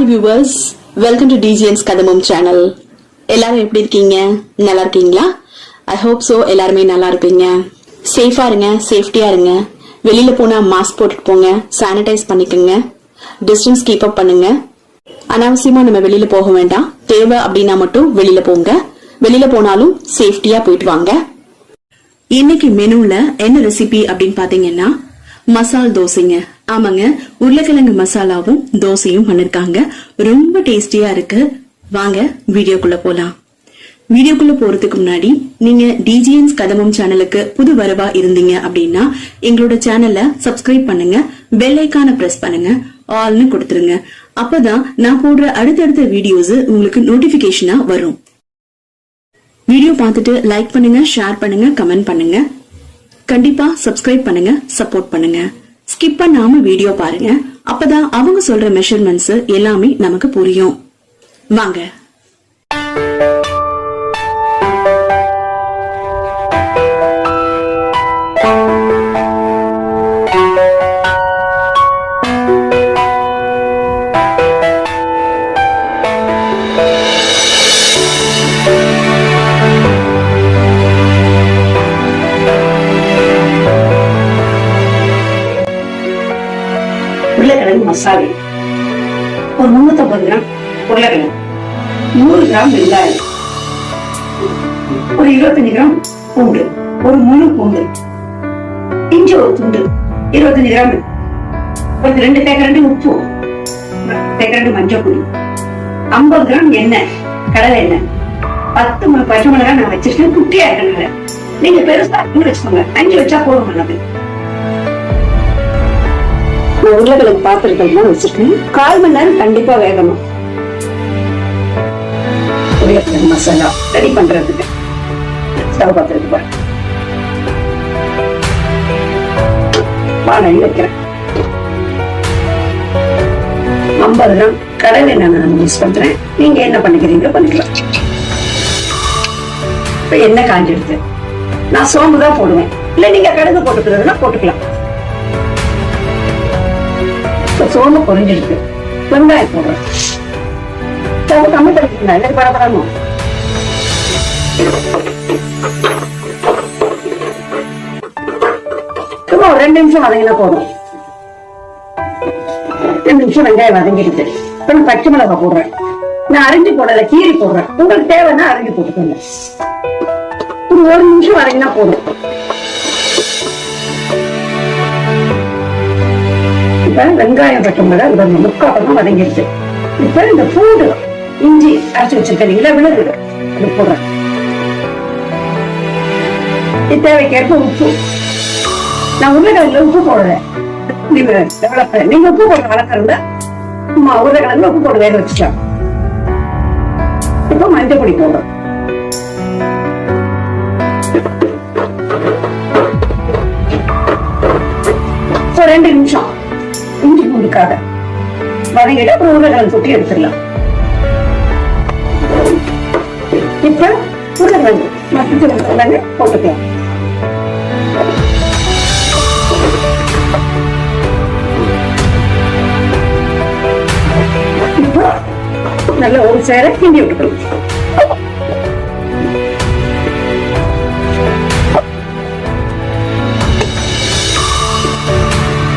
viewers, welcome to DGN's Kathambam channel. எல்லாரும் எப்படி இருக்கீங்க? நல்லா இருக்கீங்களா? I hope so. எல்லாருமே நல்லா இருப்பீங்க. சேஃபா இருங்க, சேஃப்டியா இருங்க. வெளியில போனா மாஸ்க் போட்டுட்டு போங்க, சானிடைஸ் பண்ணிக்கங்க, டிஸ்டன்ஸ் கீப் அப் பண்ணுங்க. அனாவசியமா நம்ம வெளியில போக வேண்டாம். தேவை அப்படின்னா மட்டும் வெளியில போங்க. வெளியில போனாலும் சேஃப்டியா போயிட்டு வாங்க. இன்னைக்கு மெனுல என்ன ரெசிபி அப்படின்னு பாத்தீங்கன்னா மசால் தோசைங்க. ஆமாங்க, உருளைக்கிழங்கு மசாலாவும் தோசையும் பண்ணிருக்காங்க. ரொம்ப டேஸ்டியா இருக்கு. வாங்க வீடியோக்குள்ள போலாம். வீடியோக்குள்ள போறதுக்கு முன்னாடி நீங்க டிஜிஎன்ஸ் கதம்பம் சேனலுக்கு புது வரவா இருந்தீங்க அப்படின்னா எங்களோட சேனலை சப்ஸ்கிரைப் பண்ணுங்க, பெல் ஐகானை பிரஸ் பண்ணுங்க, ஆல்னு கொடுத்துருங்க. அப்பதான் நான் போடுற அடுத்தடுத்த வீடியோஸ் உங்களுக்கு நோட்டிபிகேஷனா வரும். வீடியோ பார்த்துட்டு லைக் பண்ணுங்க, ஷேர் பண்ணுங்க, கமெண்ட் பண்ணுங்க. கண்டிப்பா சப்ஸ்கிரைப் பண்ணுங்க, சப்போர்ட் பண்ணுங்க. ஸ்கிப் பண்ணாம வீடியோ பாருங்க. அப்பதான் அவங்க சொல்ற மெஷர்மெண்ட்ஸ் எல்லாமே நமக்கு புரியும். வாங்க. உருளைக்கிழங்கு மசாலா ஒரு 350 கிராம் உருளைக்கிழங்கு, 100 கிராம் வெங்காயம், ஒரு 25 கிராம் பூண்டு, ஒரு முழு பூண்டு, இஞ்சி ஒரு துண்டு 25 கிராம், ஒரு 2 தேக்கரண்டி உப்பு, தேக்கரண்டி மஞ்சள் பொடி, 50 கிராம் எண்ணெய், கடலை எண்ணெய், 10 பச்சை மிளகாய் நான் வச்சிருக்கேன். குட்டியா இருக்கிறேன், நீங்க பெருசா வச்சுக்கோங்க. 5 வச்சா போதும். நல்லது. உருளைக்கிழங்கு பாத்திரத்துல வச்சிருக்கேன். 1/4 மணி நேரம் கண்டிப்பா வேகணும். உருளைக்கிழங்கு மசாலா ரெடி பண்றதுக்கு ஸ்டவ் பாத்திரத்துக்கு வானல் வைக்கிறேன். 50 கிராம் கடலை நான் யூஸ் பண்றேன். நீங்க என்ன பண்ணிக்கிறீங்க பண்ணிக்கலாம். இப்ப எண்ணெய் காஞ்சிடுது. நான் சோம்பு தான் போடுவேன். இல்ல நீங்க கடுகு போட்டுக்கிறதுனா போட்டுக்கலாம். சோம்பு பொரிஞ்சிருக்கு. வெங்காயம் போடுறேன். ஸ்டவ் கம்மி பண்ணிக்கோங்க, இல்லை பரபரணும். சும்மா ஒரு 2 நிமிஷம் வதங்கினா போதும். 2 நிமிஷம் வெங்காயம் வதங்கிடுது. இப்ப நான் பச்சை மிளகாய் போடுறேன். நான் அரிஞ்சு போடல, கீரி போடுறேன். உங்களுக்கு தேவைன்னா அரிஞ்சு போட்டுக்கோங்க. ஒரு 1 நிமிஷம் வதங்கினா போதும். இப்ப வெங்காயம் பச்சை மிளகாய் 3/4 வதங்கிடுச்சு. இப்ப இந்த பூண்டு இஞ்சி அரைச்சு வச்சிருக்கீங்களா, விழுது அது போடுறேன். தேவைக்கேற்ப உப்பு. நான் உருளைக்கிழங்குல உப்பு போடுறேன். நீங்க உப்பு போடுற வழக்கம் இருந்தா உருளைக்கிழங்குல உப்பு போட்டு வேக வச்சுக்கலாம். இப்ப மஞ்சள் பொடி போடுறேன். இப்போ 2 நிமிஷம் இஞ்சி பூண்டுக்காக வதங்கிட்டு அப்புறம் உருளைக்கிழங்கு கொட்டி எடுத்துடலாம். இப்ப உருளைக்கிழங்கு மசிச்சு போட்டுக்கலாம். இப்போ நல்ல ஒரு சேர கிண்டி விட்டுக்கலாம்.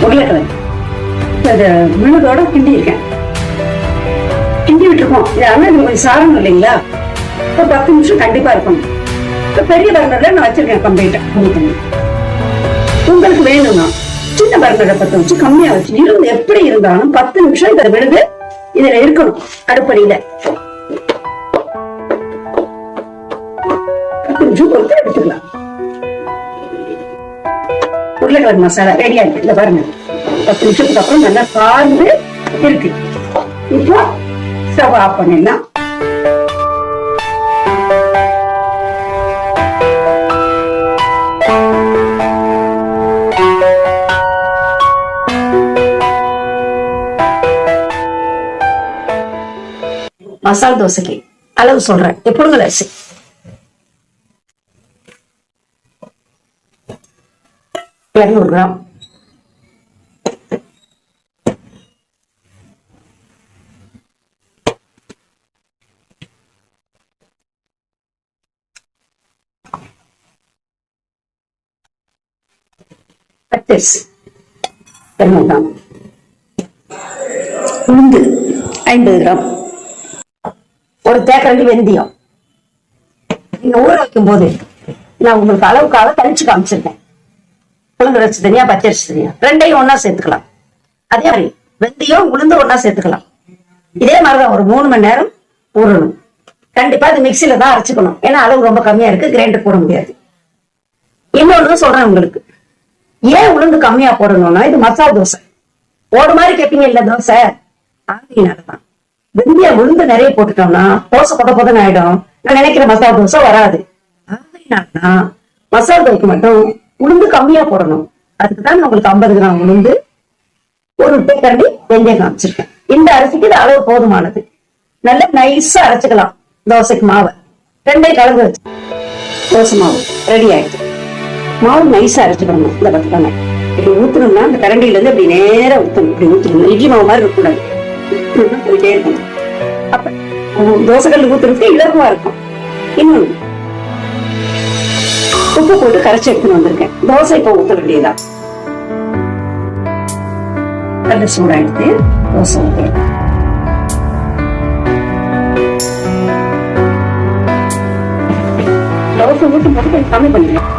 உருளைக்கிழங்கு விழுதோட கிண்டி இருக்கேன். கிண்டி விட்டுருக்கோம். கொஞ்சம் சாரணும் இல்லைங்களா? ஒரு 10 நிமிஷம் கண்டிப்பா இருக்கணும். பெரிய பர்னர்ல நான் வச்சிருக்கேன் கம்ப்ளீட்டா. உங்களுக்கு வேணும்னா சின்ன பர்னரை பத்த வச்சு கம்மியா வச்சு இருந்து எப்படி இருந்தாலும் 10 நிமிஷம் இதை விழுது இதுல இருக்கணும். அடுப்படியில 10 நிமிஷம் பொறுத்து எடுத்துக்கலாம். உருளைக்கிழங்கு மசாலா ரெடியா இருக்கு. இல்ல பாருங்க, 10 நிமிஷத்துக்கு அப்புறம் நல்லா கார்ந்து இருக்கு. இப்போ ஸ்டவ் ஆஃப் பண்ணிடலாம். மசாலா தோசைக்கு அளவு சொல்றேன். எப்பொழுதும் அரிசி 200 கிராம், பச்சரிசி 200 கிராம், உளுந்து 50 கிராம், ஒரு தேக்கரண்டி வெந்தயம். நீங்க ஊற வைக்கும் போது நான் உங்களுக்கு அளவுக்காக தனிச்சு காமிச்சிருக்கேன். உளுந்து அரிசி தனியா, பச்சரிசி தனியா, ரெண்டையும் ஒன்னா சேர்த்துக்கலாம். அதே மாதிரி வெந்தயம் உளுந்து ஒன்னா சேர்த்துக்கலாம். இதே மாதிரிதான் ஒரு 3 மணி நேரம் ஊறணும். கண்டிப்பா இது மிக்சியில தான் அரைச்சுக்கணும். ஏன்னா அளவு ரொம்ப கம்மியா இருக்கு, கிரைண்டர் போட முடியாது. இன்னொன்னு சொல்றேன் உங்களுக்கு, ஏன் உளுந்து கம்மியா போடணும்னா இது மசாலா தோசை. ஓடு மாதிரி கேப்பீங்க இல்ல தோசை, ஆகினாலதான். வெந்தயம் உளுந்து நிறைய போட்டுட்டோம்னா தோசை பொதன்னு ஆயிடும். நான் நினைக்கிற மசாலா தோசை வராது. ஆகினாலதான் மசாலா தோசைக்கு மட்டும் உளுந்து கம்மியா போடணும். அதுக்குதான் உங்களுக்கு 50 கிராம் உளுந்து, ஒரு தேக்கரண்டி வெந்தயம் காமிச்சிருக்கேன். இந்த அரிசிக்கு இது அளவு போதுமானது. நல்லா நைஸா அரைச்சுக்கலாம். தோசைக்கு மாவை ரெண்டையும் கலந்து வச்சு தோசை மாவு ரெடி ஆயிடுச்சு. மாவு நைஸா அரைச்சுக்கணும். இந்த பக்கத்தாங்க இப்படி ஊத்தணும்னா அந்த கரண்டியில இருந்து அப்படி நேரம் ஊத்தணும். இப்படி ஊத்தணும். இட்லி மாவு மாதிரி இருக்கக்கூடாது, போயிட்டே இருக்கணும். அப்ப தோசைக்கல் ஊத்துறதுக்கு இலகுவா இருக்கும். இன்னொன்னு உப்பு போட்டு கரைச்சி எடுத்துன்னு வந்திருக்கேன். தோசை இப்ப ஊத்த வேண்டியதா. நல்ல சூடாயிடுத்து. தோசை ஊத்துறேன். தோசை ஊட்டும் போது கொஞ்சம் கம்மி பண்ணிக்கலாம்.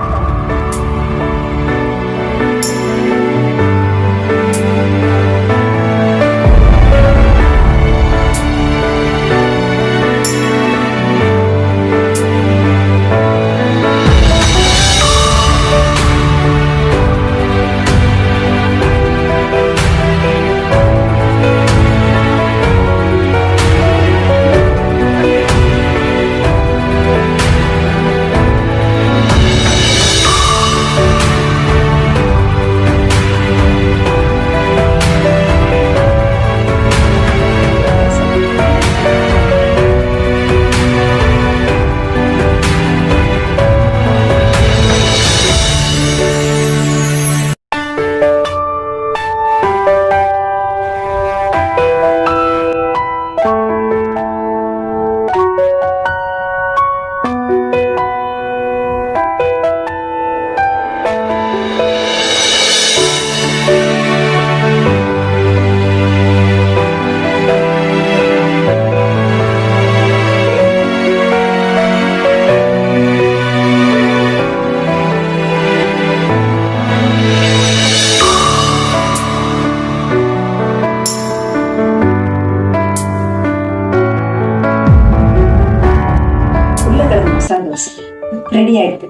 ரெடி ஆயிடுது.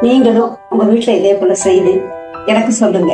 நீங்களும் உங்க வீட்டுல இதே போல செய்து எனக்கு சொல்லுங்க.